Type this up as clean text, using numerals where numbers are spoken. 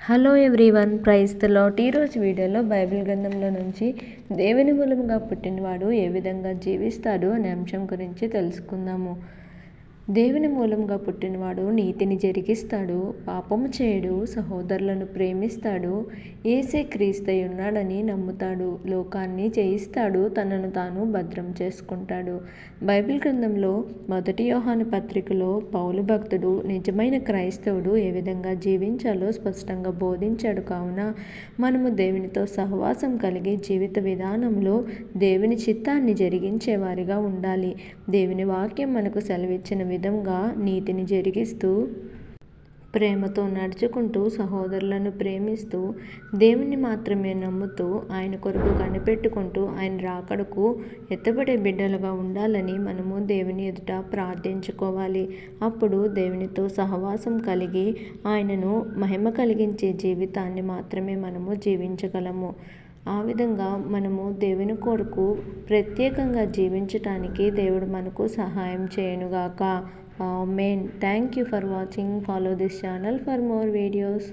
Hello everyone, praise the lord. ఈరోజు వీడియోలో Bible గ్రంథంలో నుంచి దేవుని మూలముగా పుట్టినవాడు ఏ విధంగా జీవిస్తాడు అనే అంశం గురించి తెలుసుకుందాము. దేవుని మూలంగా పుట్టినవాడు నీతిని జరిగిస్తాడు, పాపము చేయడు, సహోదరులను ప్రేమిస్తాడు, యేసే క్రీస్తై ఉన్నాడని నమ్ముతాడు, లోకాన్ని జయిస్తాడు, తనను తాను భద్రం చేసుకుంటాడు. బైబిల్ గ్రంథంలో 1 యోహాను పత్రికలో పౌలు భక్తుడు నిజమైన క్రైస్తవుడు ఏ విధంగా జీవించాలో స్పష్టంగా బోధించాడు. కావున మనము దేవునితో సహవాసం కలిగి జీవిత విధానంలో దేవుని చిత్తాన్ని జరిగించేవారిగా ఉండాలి. దేవుని వాక్యం మనకు సెలవిచ్చిన విధంగా నీతిని జరిగిస్తూ, ప్రేమతో నడుచుకుంటూ, సహోదరులను ప్రేమిస్తూ, దేవుని మాత్రమే నమ్ముతూ, ఆయన కొరకు కనిపెట్టుకుంటూ, ఆయన రాకడకు ఎత్తబడే బిడ్డలుగా ఉండాలని మనము దేవుని ఎదుట ప్రార్థించుకోవాలి. అప్పుడు దేవునితో సహవాసం కలిగి ఆయనను మహిమ కలిగించే జీవితాన్ని మాత్రమే మనము జీవించగలము. ఆ విధంగా మనము దేవుని కొరకు ప్రత్యేకంగా జీవించటానికి దేవుడు మనకు సహాయం చేయనుగాక. ఆమేన్. Thank you for watching. Follow this channel for more videos.